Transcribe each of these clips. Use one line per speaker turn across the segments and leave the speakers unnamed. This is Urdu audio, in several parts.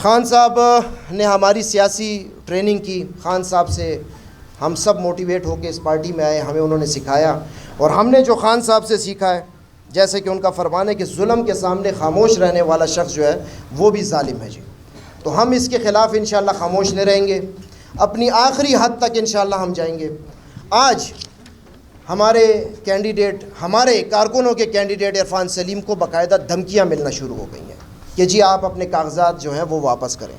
خان صاحب نے ہماری سیاسی ٹریننگ کی. خان صاحب سے ہم سب موٹیویٹ ہو کے اس پارٹی میں آئے, ہمیں انہوں نے سکھایا, اور ہم نے جو خان صاحب سے سیکھا ہے, جیسے کہ ان کا فرمان ہے کہ ظلم کے سامنے خاموش رہنے والا شخص جو ہے وہ بھی ظالم ہے جی. تو ہم اس کے خلاف انشاءاللہ خاموش نہیں رہیں گے, اپنی آخری حد تک انشاءاللہ ہم جائیں گے. آج ہمارے کینڈیڈیٹ, ہمارے کارکنوں کے کینڈیڈیٹ عرفان سلیم کو باقاعدہ دھمکیاں ملنا شروع ہو گئی ہیں کہ جی آپ اپنے کاغذات جو ہیں وہ واپس کریں.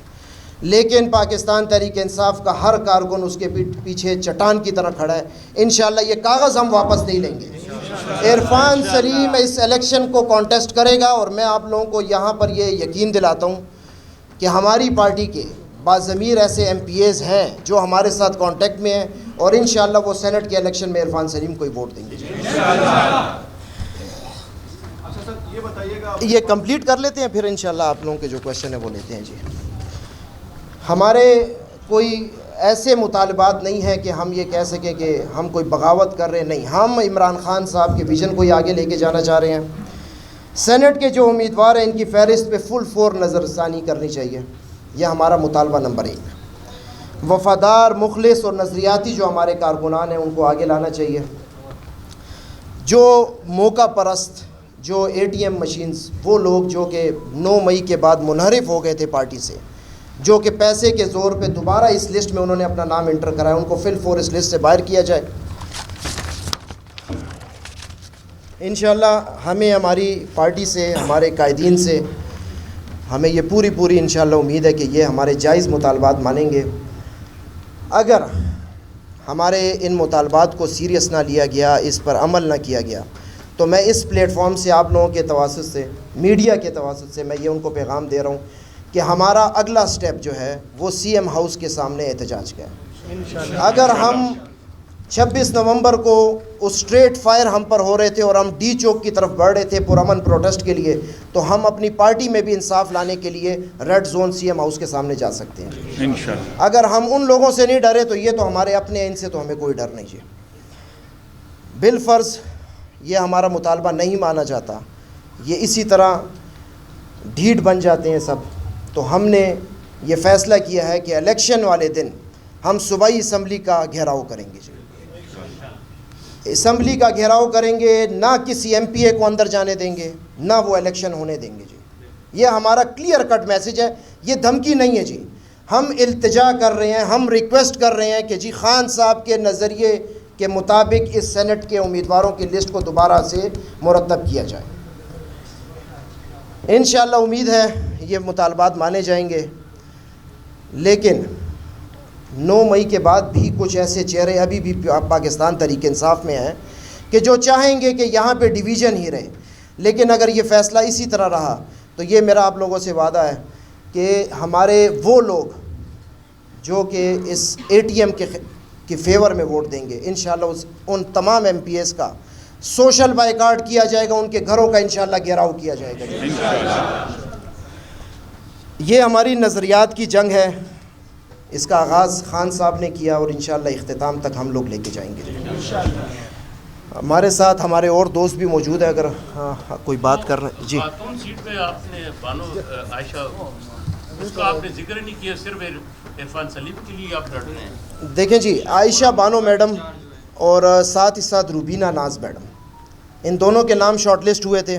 لیکن پاکستان تحریک انصاف کا ہر کارکن اس کے پیچھے چٹان کی طرح کھڑا ہے. انشاءاللہ یہ کاغذ ہم واپس نہیں لیں گے. عرفان سلیم اس الیکشن کو کانٹیسٹ کرے گا, اور میں آپ لوگوں کو یہاں پر یہ یقین دلاتا ہوں کہ ہماری پارٹی کے باضمیر ایسے ایم پی ایز ہیں جو ہمارے ساتھ کانٹیکٹ میں ہیں, اور انشاءاللہ وہ سینٹ کے الیکشن میں عرفان سلیم کو ہی ووٹ دیں گے. یہ کمپلیٹ کر لیتے ہیں, پھر انشاءاللہ آپ لوگوں کے جو کویشچن ہیں وہ لیتے ہیں. جی ہمارے کوئی ایسے مطالبات نہیں ہیں کہ ہم یہ کہہ سکیں کہ ہم کوئی بغاوت کر رہے ہیں, نہیں. ہم عمران خان صاحب کے ویژن کو ہی آگے لے کے جانا چاہ رہے ہیں. سینٹ کے جو امیدوار ہیں ان کی فہرست پہ فل فور نظر ثانی کرنی چاہیے, یہ ہمارا مطالبہ نمبر 1. وفادار, مخلص اور نظریاتی جو ہمارے کارکنان ہیں ان کو آگے لانا چاہیے. جو موقع پرست, جو اے ٹی ایم مشینز, وہ لوگ جو کہ 9 مئی کے بعد منحرف ہو گئے تھے پارٹی سے, جو کہ پیسے کے زور پہ دوبارہ اس لسٹ میں انہوں نے اپنا نام انٹر کرایا, ان کو فل فور اس لسٹ سے باہر کیا جائے. انشاءاللہ ہمیں ہماری پارٹی سے, ہمارے قائدین سے ہمیں یہ پوری انشاءاللہ امید ہے کہ یہ ہمارے جائز مطالبات مانیں گے. اگر ہمارے ان مطالبات کو سیریس نہ لیا گیا, اس پر عمل نہ کیا گیا, تو میں اس پلیٹ فارم سے آپ لوگوں کے تواسط سے, میڈیا کے تواسط سے میں یہ ان کو پیغام دے رہا ہوں کہ ہمارا اگلا سٹیپ جو ہے وہ سی ایم ہاؤس کے سامنے احتجاج کا ہے. اگر ہم 26 نومبر کو اس اسٹریٹ فائر ہم پر ہو رہے تھے اور ہم ڈی چوک کی طرف بڑھ رہے تھے پرامن پروٹیسٹ کے لیے, تو ہم اپنی پارٹی میں بھی انصاف لانے کے لیے red zone C M house کے سامنے جا سکتے ہیں انشاءاللہ. اگر ہم ان لوگوں سے نہیں ڈرے تو یہ تو ہمارے اپنے ہیں, ان سے تو ہمیں کوئی ڈر نہیں ہے. بالفرض یہ ہمارا مطالبہ نہیں مانا جاتا, یہ اسی طرح ڈھیٹ بن جاتے ہیں سب, تو ہم نے یہ فیصلہ کیا ہے کہ الیکشن والے دن ہم صوبائی اسمبلی کا گھیراؤ کریں گے. جی اسمبلی کا گھیراؤ کریں گے, نہ کسی ایم پی اے کو اندر جانے دیں گے, نہ وہ الیکشن ہونے دیں گے. جی یہ ہمارا کلیئر کٹ میسج ہے, یہ دھمکی نہیں ہے. جی ہم التجا کر رہے ہیں, ہم ریکویسٹ کر رہے ہیں کہ جی خان صاحب کے نظریے کے مطابق اس سینٹ کے امیدواروں کی لسٹ کو دوبارہ سے مرتب کیا جائے. انشاءاللہ امید ہے یہ مطالبات مانے جائیں گے. لیکن 9 مئی کے بعد بھی کچھ ایسے چہرے ابھی بھی پاکستان تحریک انصاف میں ہیں کہ جو چاہیں گے کہ یہاں پہ ڈویژن ہی رہے. لیکن اگر یہ فیصلہ اسی طرح رہا تو یہ میرا آپ لوگوں سے وعدہ ہے کہ ہمارے وہ لوگ جو کہ اس اے ٹی ایم کے فیور میں ووٹ دیں گے, انشاءاللہ ان تمام ایم پی ایس کا سوشل بائیکاٹ کیا جائے گا, ان کے گھروں کا انشاءاللہ گھیراؤ کیا جائے گا. یہ ہماری نظریات کی جنگ ہے, اس کا آغاز خان صاحب نے کیا اور انشاءاللہ اختتام تک ہم لوگ لے کے جائیں گے. ہمارے ساتھ ہمارے اور دوست بھی موجود ہیں, اگر کوئی بات کر رہے ہیں. جی
خاتون سیٹ پہ آپ نے بانو عائشہ, اس کا آپ نے ذکر نہیں کیا, صرف عرفان سلیم کے لیے آپ لڑ رہے ہیں.
دیکھیں جی, عائشہ بانو میڈم اور ساتھ ہی ساتھ روبینہ ناز میڈم, ان دونوں کے نام شارٹ لسٹ ہوئے تھے.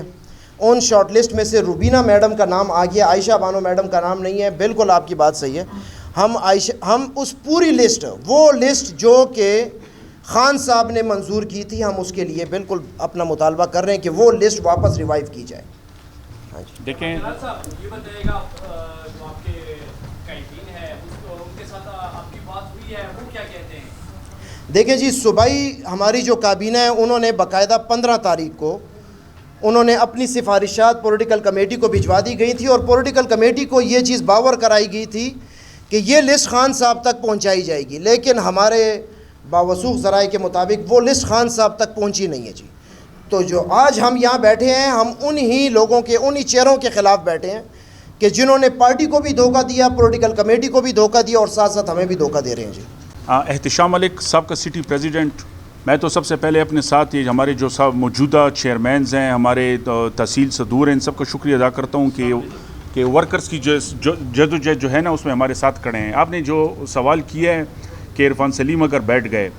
ان شارٹ لسٹ میں سے روبینہ میڈم کا نام آ گیا, عائشہ بانو میڈم کا نام نہیں ہے. بالکل آپ کی بات صحیح ہے. ہم اس پوری لسٹ, وہ لسٹ جو کہ خان صاحب نے منظور کی تھی, ہم اس کے لیے بالکل اپنا مطالبہ کر رہے ہیں کہ وہ لسٹ واپس ریوائیو کی جائے.
دیکھیں یہ بتائیے گا, جو آپ کے قائدین ہیں ان کے ساتھ آپ کی بات ہوئی ہے, وہ کیا کہتے ہیں؟
دیکھیں جی, صوبائی ہماری جو کابینہ ہے انہوں نے باقاعدہ 15 تاریخ کو انہوں نے اپنی سفارشات پولیٹیکل کمیٹی کو بھجوا دی گئی تھی, اور پولیٹیکل کمیٹی کو یہ چیز باور کرائی گئی تھی کہ یہ لسٹ خان صاحب تک پہنچائی جائے گی. لیکن ہمارے باوثوق ذرائع کے مطابق وہ لسٹ خان صاحب تک پہنچی نہیں ہے. جی تو جو آج ہم یہاں بیٹھے ہیں, ہم انہی لوگوں کے, انہی چہروں کے خلاف بیٹھے ہیں کہ جنہوں نے پارٹی کو بھی دھوکہ دیا, پولیٹیکل کمیٹی کو بھی دھوکہ دیا, اور ساتھ ساتھ ہمیں بھی دھوکہ دے رہے ہیں. جی
احتشام ملک سابقہ سٹی پریزیڈنٹ, میں تو سب سے پہلے اپنے ساتھ یہ ہمارے جو موجودہ چیئرمینز ہیں, ہمارے تحصیل سے دور ہیں, ان سب کا شکریہ ادا کرتا ہوں کہ کہ ورکرز کی جدوجہد جو ہے نا اس میں ہمارے ساتھ کھڑے ہیں. آپ نے جو سوال کیا ہے کہ عرفان سلیم اگر بیٹھ گئے,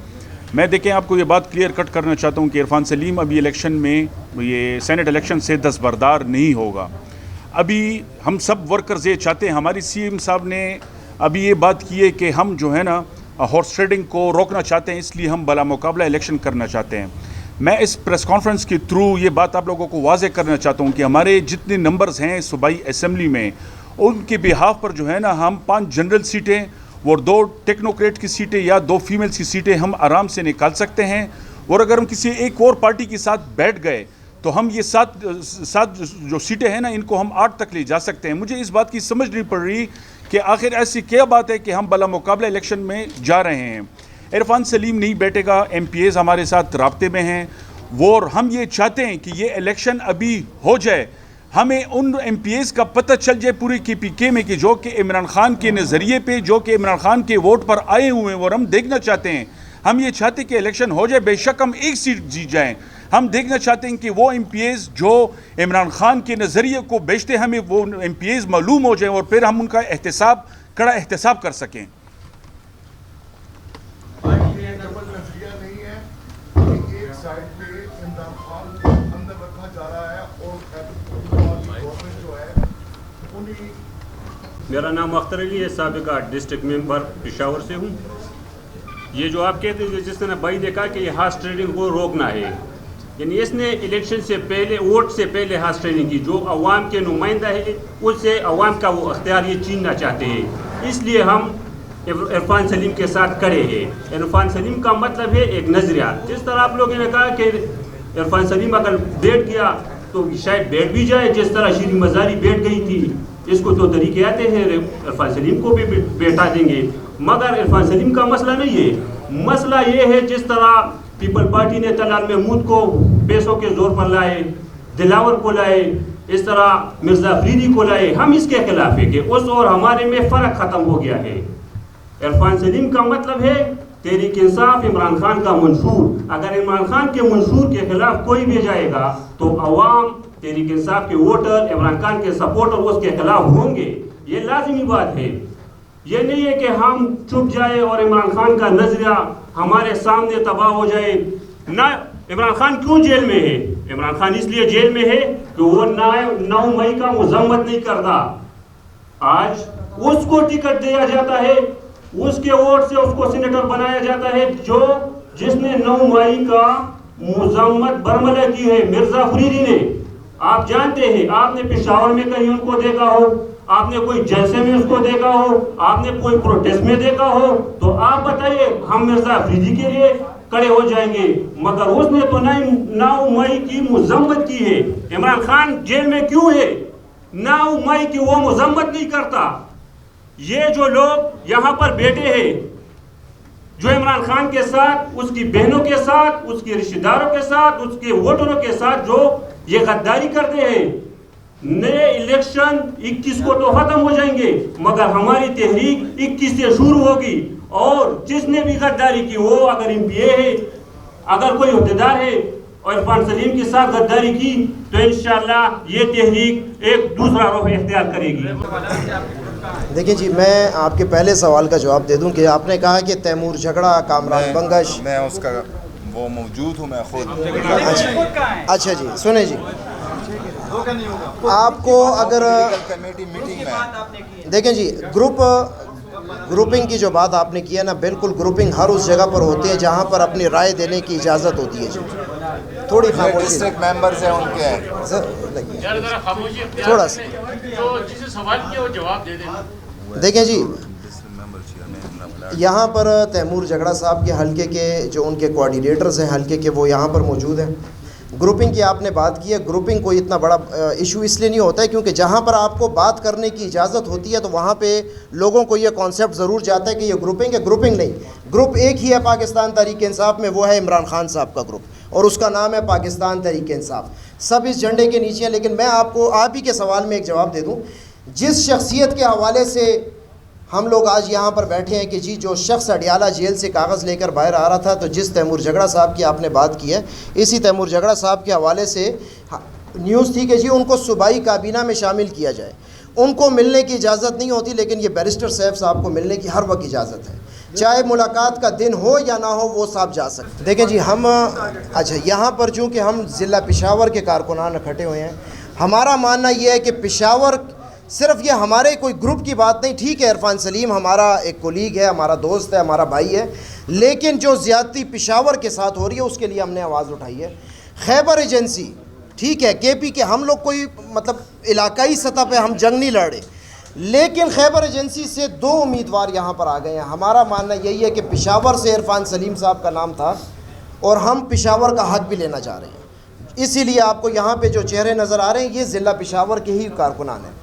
میں دیکھیں آپ کو یہ بات کلیئر کٹ کرنا چاہتا ہوں کہ عرفان سلیم ابھی الیکشن میں, یہ سینٹ الیکشن سے دستبردار نہیں ہوگا. ابھی ہم سب ورکرز یہ چاہتے ہیں, ہماری سی ایم صاحب نے ابھی یہ بات کی ہے کہ ہم جو ہے نا ہارس ٹریڈنگ کو روکنا چاہتے ہیں, اس لیے ہم بلا مقابلہ الیکشن کرنا چاہتے ہیں. میں اس پریس کانفرنس کے تھرو یہ بات آپ لوگوں کو واضح کرنا چاہتا ہوں کہ ہمارے جتنے نمبرز ہیں صوبائی اسمبلی میں, ان کے بہاف پر جو ہے نا ہم 5 جنرل سیٹیں اور 2 ٹیکنوکریٹ کی سیٹیں یا 2 فیمیلز کی سیٹیں ہم آرام سے نکال سکتے ہیں. اور اگر ہم کسی ایک اور پارٹی کے ساتھ بیٹھ گئے تو ہم یہ 7 جو سیٹیں ہیں نا ان کو ہم 8 تک لے جا سکتے ہیں. مجھے اس بات کی سمجھ نہیں پڑ رہی کہ آخر ایسی کیا بات ہے کہ ہم بلا مقابلہ الیکشن میں جا رہے ہیں. عرفان سلیم نہیں بیٹھے گا, ایم پی ایز ہمارے ساتھ رابطے میں ہیں, اور ہم یہ چاہتے ہیں کہ یہ الیکشن ابھی ہو جائے. ہمیں ان ایم پی ایز کا پتہ چل جائے پوری کے پی کے میں کہ جو کہ عمران خان کے نظریے پہ, جو کہ عمران خان کے ووٹ پر آئے ہوئے ہیں, اور ہم دیکھنا چاہتے ہیں, ہم یہ چاہتے ہیں کہ الیکشن ہو جائے, بے شک ہم 1 سیٹ جیت جائیں. ہم دیکھنا چاہتے ہیں کہ وہ ایم پی ایز جو عمران خان کے نظریے کو بیچتے, ہمیں وہ ایم پی ایز معلوم ہو جائیں اور پھر ہم ان کا کڑا احتساب کر سکیں.
میرا نام اختر علی ہے, سابقہ ڈسٹرکٹ ممبر پشاور سے ہوں. یہ جو آپ کہتے ہیں جس طرح بھائی نے کہا کہ یہ ہارس ٹریڈنگ کو روکنا ہے, یعنی اس نے الیکشن سے پہلے, ووٹ سے پہلے ہارس ٹریڈنگ کی. جو عوام کے نمائندہ ہے اس سے عوام کا وہ اختیار یہ چھیننا چاہتے ہیں. اس لیے ہم عرفان سلیم کے ساتھ کھڑے ہیں. عرفان سلیم کا مطلب ہے ایک نظریہ. جس طرح آپ لوگوں نے کہا کہ عرفان سلیم اگر بیٹھ گیا تو شاید بیٹھ بھی جائے, جس طرح شیریں مزاری بیٹھ گئی تھی. اس کو تو طریقے آتے ہیں, عرفان سلیم کو بھی بیٹھا دیں گے. مگر عرفان سلیم کا مسئلہ نہیں ہے. مسئلہ یہ ہے جس طرح پیپل پارٹی نے طلال محمود کو پیسوں کے زور پر لائے, دلاور کو لائے, اس طرح مرزا فریدی کو لائے. ہم اس کے خلاف ہے کہ اس اور ہمارے میں فرق ختم ہو گیا ہے. عرفان سلیم کا مطلب ہے تحریک انصاف, عمران خان کا منشور. اگر عمران خان کے منشور کے خلاف کوئی بھی جائے گا تو عوام, تحریک انصاف کے ووٹر, عمران خان کے سپورٹر اس کے خلاف ہوں گے. یہ لازمی بات ہے. یہ نہیں ہے کہ ہم چھپ جائے اور عمران خان کا نظریہ ہمارے سامنے تباہ ہو جائے. نہ عمران خان کیوں جیل میں ہے؟ عمران خان اس لیے جیل میں ہے کہ وہ 9 مئی کا مذمت نہیں کرتا. آج اس کو ٹکٹ دیا جاتا ہے, اس کے ووٹ سے اس کو سینیٹر بنایا جاتا ہے, جس نے 9 مئی کا مذمت برملا کی ہے, مرزا فریدی نے. آپ جانتے ہیں, آپ نے پشاور میں کہیں ان کو دیکھا ہو, آپ نے کوئی جلسے میں اس کو دیکھا ہو, آپ نے کوئی پروٹیسٹ میں دیکھا ہو, تو آپ بتائیے ہم مرزا فریدی کے لیے کڑے ہو جائیں گے. مگر اس نے تو 9 مئی کی مذمت کی ہے. عمران خان جیل میں کیوں ہے؟ 9 مئی کی وہ مذمت نہیں کرتا. یہ جو لوگ یہاں پر بیٹھے ہیں, جو عمران خان کے ساتھ, اس کی بہنوں کے ساتھ, اس کے رشتہ داروں کے ساتھ, اس کے ووٹروں کے ساتھ جو یہ غداری کرتے ہیں, نئے الیکشن 21 کو تو ختم ہو جائیں گے, مگر ہماری تحریک 21 سے شروع ہوگی. اور جس نے بھی غداری کی, وہ اگر ایم پی اے ہے, اگر کوئی عہدیدار ہے اور عرفان سلیم کے ساتھ غداری کی, تو انشاءاللہ یہ تحریک ایک دوسرا رخ اختیار کرے گی.
دیکھیں جی, میں آپ کے پہلے سوال کا جواب دے دوں کہ آپ نے کہا کہ تیمور جھگڑا, کامران بنگش,
میں اس کا وہ موجود ہوں, میں خود.
اچھا جی, سنیں جی, آپ کو اگر
کمیٹی میٹنگ میں
دیکھیں جی, گروپنگ کی جو بات آپ نے کی ہے نا, بالکل گروپنگ ہر اس جگہ پر ہوتی ہے جہاں پر اپنی رائے دینے کی اجازت ہوتی ہے. جی تھوڑی خاموشی,
ڈسٹرکٹ ممبرز ہیں, ان کے
تھوڑا سا
جو جسے سوال کیا وہ جواب دے دیں.
دیکھیں جی, یہاں پر تیمور جھگڑا صاحب کے حلقے کے جو ان کے کوآرڈینیٹرز ہیں حلقے کے, وہ یہاں پر موجود ہیں. گروپنگ کی آپ نے بات کی ہے, گروپنگ کوئی اتنا بڑا ایشو اس لیے نہیں ہوتا ہے کیونکہ جہاں پر آپ کو بات کرنے کی اجازت ہوتی ہے تو وہاں پہ لوگوں کو یہ کانسیپٹ ضرور جاتا ہے کہ یہ گروپنگ ہے. گروپنگ نہیں, گروپ ایک ہی ہے پاکستان تحریک انصاف میں, وہ ہے عمران خان صاحب کا گروپ, اور اس کا نام ہے پاکستان تحریک انصاف. سب اس جھنڈے کے نیچے ہیں. لیکن میں آپ کو آپ ہی کے سوال میں ایک جواب دے دوں. جس شخصیت کے حوالے سے ہم لوگ آج یہاں پر بیٹھے ہیں کہ جی جو شخص اڈیالہ جیل سے کاغذ لے کر باہر آ رہا تھا, تو جس تیمور جھگڑا صاحب کی آپ نے بات کی ہے, اسی تیمور جھگڑا صاحب کے حوالے سے نیوز تھی کہ جی ان کو صوبائی کابینہ میں شامل کیا جائے. ان کو ملنے کی اجازت نہیں ہوتی, لیکن یہ بیرسٹر سیف صاحب کو ملنے کی ہر وقت اجازت ہے, چاہے ملاقات کا دن ہو یا نہ ہو, وہ صاحب جا سکتے. دیکھیں جی ہم اچھا یہاں پر چونکہ ہم ضلع پشاور کے کارکنان اکٹھے ہوئے ہیں, ہمارا ماننا یہ ہے کہ پشاور صرف یہ ہمارے کوئی گروپ کی بات نہیں. ٹھیک ہے عرفان سلیم ہمارا ایک کولیگ ہے, ہمارا دوست ہے, ہمارا بھائی ہے, لیکن جو زیادتی پشاور کے ساتھ ہو رہی ہے اس کے لیے ہم نے آواز اٹھائی ہے. خیبر ایجنسی ٹھیک ہے, کے پی کے ہم لوگ کوئی مطلب علاقائی سطح پہ ہم جنگ نہیں لڑے, لیکن خیبر ایجنسی سے 2 امیدوار یہاں پر آ گئے ہیں. ہمارا ماننا یہی ہے کہ پشاور سے عرفان سلیم صاحب کا نام تھا اور ہم پشاور کا حق بھی لینا چاہ رہے ہیں. اسی لیے آپ کو یہاں پہ جو چہرے نظر آ رہے ہیں یہ ضلع پشاور کے ہی کارکنان ہیں.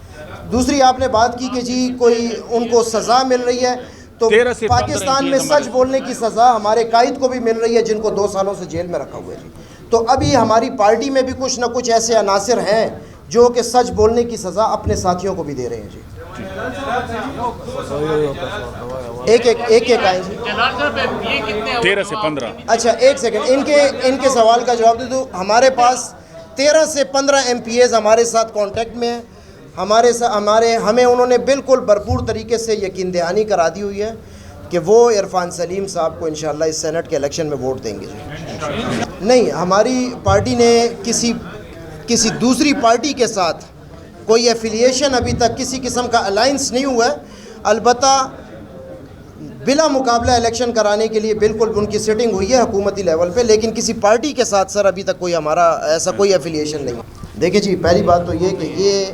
دوسری آپ نے بات کی کہ جی کوئی ان کو سزا مل رہی ہے, تو پاکستان میں سچ بولنے کی سزا ہمارے قائد کو بھی مل رہی ہے جن کو 2 سالوں سے جیل میں رکھا ہوا ہے. تو ابھی ہماری پارٹی میں بھی کچھ نہ کچھ ایسے عناصر ہیں جو کہ سچ بولنے کی سزا اپنے ساتھیوں کو بھی دے رہے ہیں. جی ایک آئیں جی.
13 سے 15.
اچھا ایک سیکنڈ, ان کے سوال کا جواب دے دوں. ہمارے پاس 13 سے 15 ایم پی ایز ہمارے ساتھ کانٹیکٹ میں ہیں. ہمیں انہوں نے بالکل بھرپور طریقے سے یقین دہانی کرا دی ہوئی ہے کہ وہ عرفان سلیم صاحب کو انشاءاللہ اس سینٹ کے الیکشن میں ووٹ دیں گے. جی نہیں, ہماری پارٹی نے کسی دوسری پارٹی کے ساتھ کوئی ایفیلیشن ابھی تک کسی قسم کا الائنس نہیں ہوا ہے. البتہ بلا مقابلہ الیکشن کرانے کے لیے بالکل ان کی سیٹنگ ہوئی ہے حکومتی لیول پہ, لیکن کسی پارٹی کے ساتھ سر ابھی تک کوئی ہمارا ایسا کوئی ایفیلیشن نہیں. دیکھیں جی پہلی بات تو یہ کہ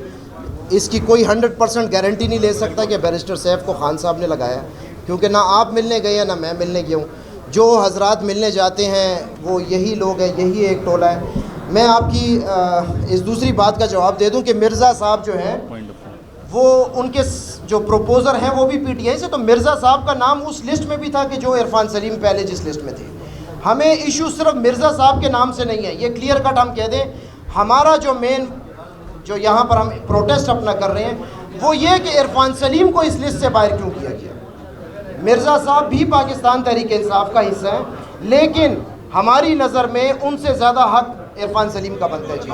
اس کی کوئی 100% گارنٹی نہیں لے سکتا کہ بیرسٹر سیف کو خان صاحب نے لگایا, کیونکہ نہ آپ ملنے گئے ہیں نہ میں ملنے گیا ہوں. جو حضرات ملنے جاتے ہیں وہ یہی لوگ ہیں, یہی ایک ٹولہ ہے. میں آپ کی اس دوسری بات کا جواب دے دوں کہ مرزا صاحب جو ہیں وہ ان کے جو پروپوزر ہیں وہ بھی پی ٹی آئی سے, تو مرزا صاحب کا نام اس لسٹ میں بھی تھا کہ جو عرفان سلیم پہلے جس لسٹ میں تھے. ہمیں ایشو صرف مرزا صاحب کے نام سے نہیں ہے, یہ کلیئر کٹ ہم کہہ دیں. ہمارا جو مین جو یہاں پر ہم پروٹیسٹ اپنا کر رہے ہیں وہ یہ کہ عرفان سلیم کو اس لسٹ سے باہر کیوں کیا گیا. مرزا صاحب بھی پاکستان تحریک انصاف کا حصہ ہیں, لیکن ہماری نظر میں ان سے زیادہ حق عرفان سلیم کا بنتا ہے. جی